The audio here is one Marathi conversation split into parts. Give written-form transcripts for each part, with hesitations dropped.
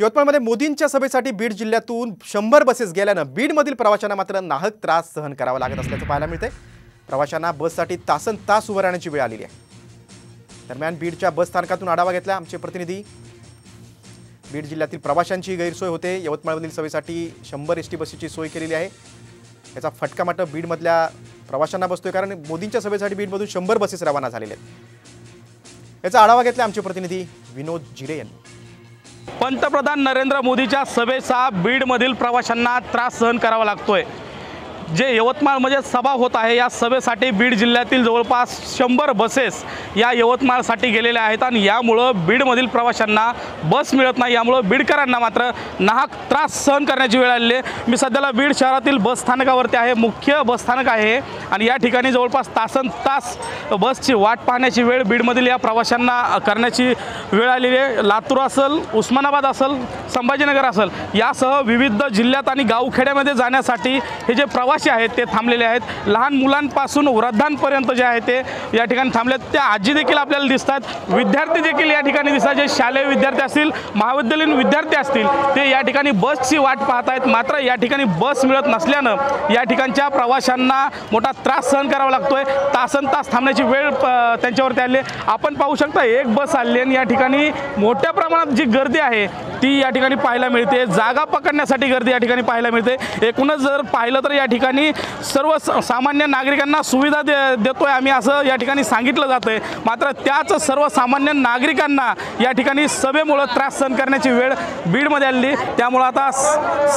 यवतमाळमध्ये मोदींच्या सभेसाठी बीड जिल्ह्यातून 100 बसेस गेल्यानं बीडमधील प्रवाशांना मात्र नाहक त्रास सहन करावा लागत असल्याचं पाहायला मिळते। प्रवाशांना बससाठी तासनतास उभं राहण्याची वेळ आलेली आहे। दरम्यान बीडच्या बस स्थानकातून आढावा घेतला आमचे प्रतिनिधी। बीड जिल्ह्यातील प्रवाशांची गैरसोय होते। यवतमाळमधील सभेसाठी 100 एसटी बसची सोय केलेली आहे। याचा फटका मात्र बीडमधल्या प्रवाशांना बसतोय, कारण मोदींच्या सभेसाठी बीडमधून 100 बसेस रवाना झालेल्या आहेत। याचा आढावा घेतला आमचे प्रतिनिधी विनोद जिरे यांनी। पंतप्रधान नरेंद्र मोदीच्या सभेचा बीडमधील प्रवाशांना त्रास सहन करावा लागतोय। जे यवतमाळमध्ये सभा होत आहे या सभेसाठी बीड जिल्ह्यातील जवळपास 100 बसेस या यवतमाळसाठी गेलेल्या आहेत आणि यामुळं बीडमधील प्रवाशांना बस मिळत नाही। यामुळं बीडकरांना मात्र नाहक त्रास सहन करण्याची वेळ आलेली आहे। मी सध्याला बीड शहरातील बस स्थानकावरती आहे, मुख्य बस स्थानक आहे आणि या ठिकाणी जवळपास तासनतास बसची वाट पाहण्याची वेळ बीडमधील या प्रवाशांना करण्याची वेळ आलेली आहे। लातूर असेल, उस्मानाबाद असेल, संभाजीनगर असेल यासह विविध जिल्ह्यात आणि गावखेड्यामध्ये जाण्यासाठी हे जे प्रवासी आहेत ते थांबलेले आहेत। लहान मुलांपासून वृद्धांपर्यंत जे आहे ते या ठिकाणी थांबलेत। त्या आजी देखील आपल्याला दिसतात, विद्यार्थी देखील या ठिकाणी दिसतात। जे शालेय विद्यार्थी असतील, महाविद्यालयीन विद्यार्थी असतील ते या ठिकाणी बसची वाट पाहत आहेत। मात्र या ठिकाणी बस मिळत नसल्यानं या ठिकाणच्या प्रवाशांना मोठा त्रास सहन करावा लागतोय। तासनतास थांबण्याची वेळ त्यांच्यावरती आली। आपण पाहू शकता एक बस आली आणि या ठिकाणी मोठ्या प्रमाणात जी गर्दी आहे ती या ठिकाणी पाहायला मिळते। जागा पकडण्यासाठी गर्दी या ठिकाणी पाहायला मिळते। एकूणच जर पाहिलं तर या ठिकाणी सर्व सामान्य नागरिकांना सुविधा देतोय आम्ही असं या ठिकाणी सांगितलं जातंय। मात्र त्याच सर्वसामान्य नागरिकांना या ठिकाणी सभेमुळे त्रास सहन करण्याची वेळ बीडमध्ये आली। त्यामुळे आता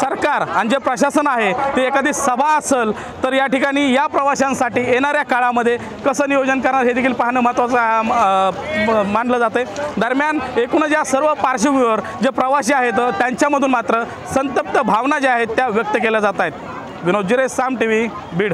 सरकार आणि जे प्रशासन आहे ते एखादी सभा असेल तर या ठिकाणी या प्रवाशांसाठी येणाऱ्या काळामध्ये कसं नियोजन करणार हे देखील पाहणं महत्त्वाचं मानलं जातंय। दरम्यान एकूणच या सर्व पार्श्वभूमीवर जे प्रवासी आहेत त्यांच्यामधून मात्र संतप्त भावना ज्या आहेत त्या व्यक्त केल्या जात आहेत। विनोद जिरे, साम टीव्ही, बीड।